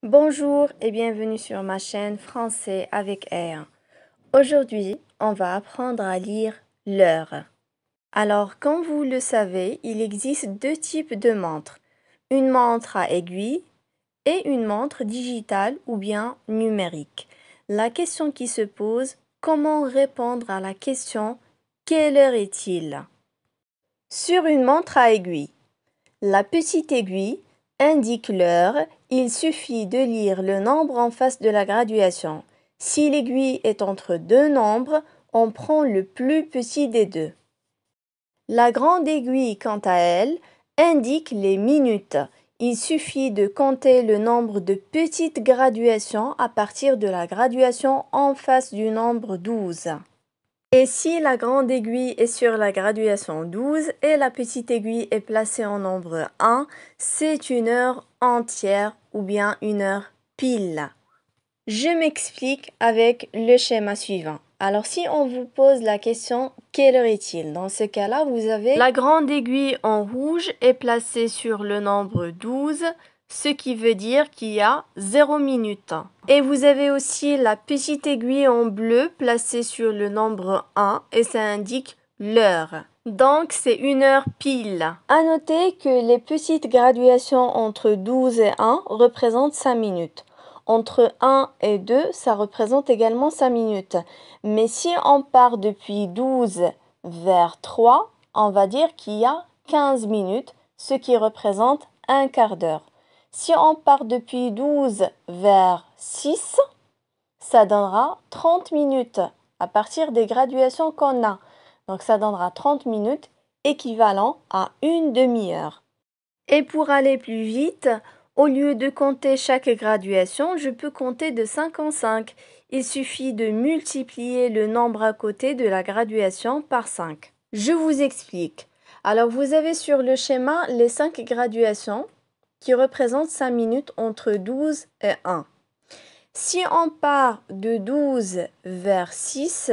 Bonjour et bienvenue sur ma chaîne Français avec R. Aujourd'hui, on va apprendre à lire l'heure. Alors, comme vous le savez, il existe deux types de montres. Une montre à aiguille et une montre digitale ou bien numérique. La question qui se pose, comment répondre à la question « Quelle heure est-il » ? Sur une montre à aiguille, la petite aiguille indique l'heure, il suffit de lire le nombre en face de la graduation. Si l'aiguille est entre deux nombres, on prend le plus petit des deux. La grande aiguille, quant à elle, indique les minutes. Il suffit de compter le nombre de petites graduations à partir de la graduation en face du nombre 12. Et si la grande aiguille est sur la graduation 12 et la petite aiguille est placée en nombre 1, c'est une heure entière ou bien une heure pile. Je m'explique avec le schéma suivant. Alors si on vous pose la question « Quelle heure est-il » Dans ce cas-là, vous avez la grande aiguille en rouge est placée sur le nombre 12, ce qui veut dire qu'il y a 0 minute. Et vous avez aussi la petite aiguille en bleu placée sur le nombre 1 et ça indique l'heure. Donc, c'est une heure pile. À noter que les petites graduations entre 12 et 1 représentent 5 minutes. Entre 1 et 2, ça représente également 5 minutes. Mais si on part depuis 12 vers 3, on va dire qu'il y a 15 minutes, ce qui représente un quart d'heure. Si on part depuis 12 vers 6, ça donnera 30 minutes à partir des graduations qu'on a. Donc ça donnera 30 minutes équivalent à une demi-heure. Et pour aller plus vite, au lieu de compter chaque graduation, je peux compter de 5 en 5. Il suffit de multiplier le nombre à côté de la graduation par 5. Je vous explique. Alors vous avez sur le schéma les 5 graduations qui représentent 5 minutes entre 12 et 1. Si on part de 12 vers 6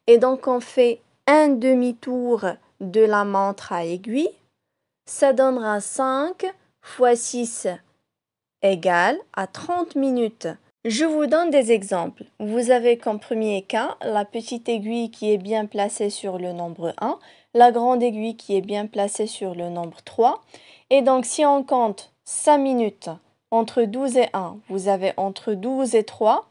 et donc on fait un demi-tour de la montre à aiguille, ça donnera 5 fois 6 égale à 30 minutes. Je vous donne des exemples. Vous avez comme premier cas la petite aiguille qui est bien placée sur le nombre 1, la grande aiguille qui est bien placée sur le nombre 3. Et donc si on compte 5 minutes entre 12 et 1, vous avez entre 12 et 3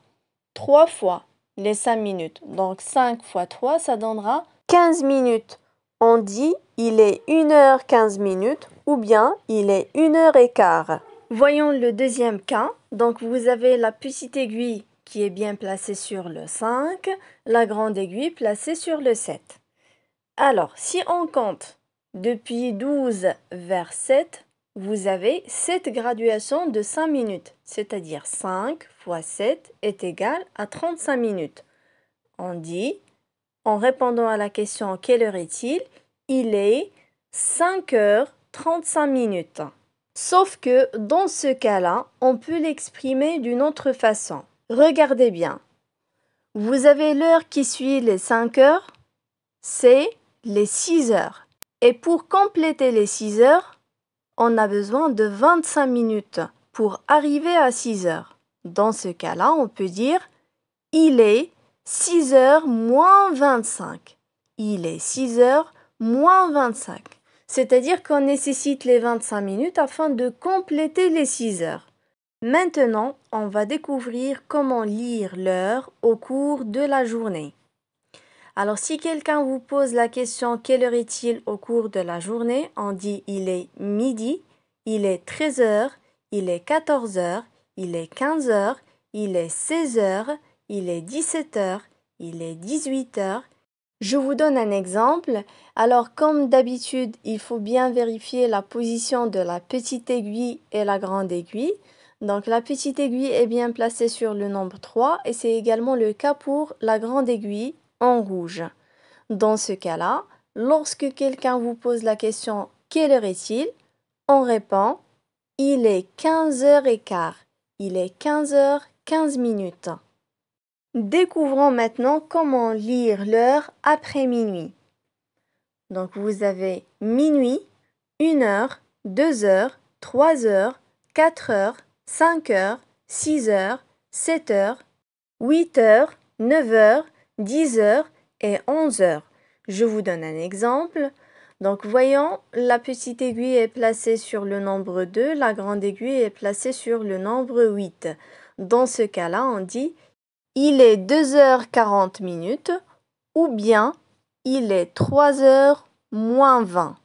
fois les 5 minutes. Donc 5 fois 3, ça donnera 15 minutes. On dit il est 1h15 minutes ou bien il est 1h15. Voyons le deuxième cas. Donc vous avez la petite aiguille qui est bien placée sur le 5, la grande aiguille placée sur le 7. Alors, si on compte depuis 12 vers 7, vous avez 7 graduations de 5 minutes, c'est-à-dire 5 fois 7 est égal à 35 minutes. On dit, en répondant à la question « Quelle heure est-il ?» il est 5h35 minutes. Sauf que dans ce cas-là, on peut l'exprimer d'une autre façon. Regardez bien. Vous avez l'heure qui suit les 5 heures, c'est les 6 heures. Et pour compléter les 6 heures, on a besoin de 25 minutes pour arriver à 6 heures. Dans ce cas-là, on peut dire il est 6 heures moins 25. Il est 6 heures moins 25. C'est-à-dire qu'on nécessite les 25 minutes afin de compléter les 6 heures. Maintenant, on va découvrir comment lire l'heure au cours de la journée. Alors, si quelqu'un vous pose la question « Quelle heure est-il au cours de la journée ?» on dit « Il est midi », « Il est 13 heures », « Il est 14 heures », « Il est 15 heures », « Il est 16 heures », « Il est 17 heures », « Il est 18 heures ». Je vous donne un exemple. Alors, comme d'habitude, il faut bien vérifier la position de la petite aiguille et la grande aiguille. Donc, la petite aiguille est bien placée sur le nombre 3 et c'est également le cas pour la grande aiguille en rouge. Dans ce cas-là, lorsque quelqu'un vous pose la question « Quelle heure est-il ?» on répond « Il est 15h15 ». Il est 15h15 minutes. Découvrons maintenant comment lire l'heure après minuit. Donc vous avez minuit, 1 heure, 2 heures, 3 heures, 4 heures, 5 heures, 6 heures, 7 heures, 8 heures, 9 heures, 10 heures et 11 heures. Je vous donne un exemple. Donc voyons, la petite aiguille est placée sur le nombre 2, la grande aiguille est placée sur le nombre 8. Dans ce cas-là, on dit il est 2h40 ou bien il est 3h moins 20.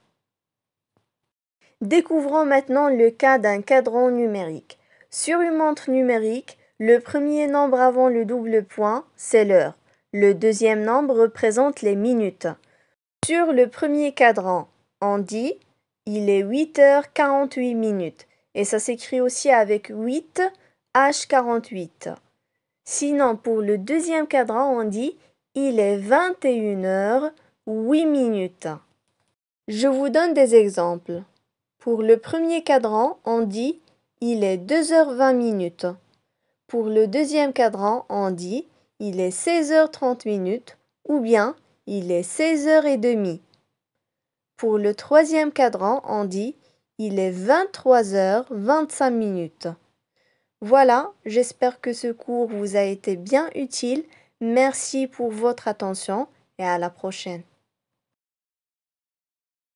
Découvrons maintenant le cas d'un cadran numérique. Sur une montre numérique, le premier nombre avant le double point, c'est l'heure. Le deuxième nombre représente les minutes. Sur le premier cadran, on dit il est 8h48 et ça s'écrit aussi avec 8h48. Sinon, pour le deuxième cadran, on dit il est 21h08. Je vous donne des exemples. Pour le premier cadran, on dit il est 2h20. Pour le deuxième cadran, on dit il est 16h30 ou bien il est 16h30. Pour le troisième cadran, on dit il est 23h25. Voilà, j'espère que ce cours vous a été bien utile. Merci pour votre attention et à la prochaine.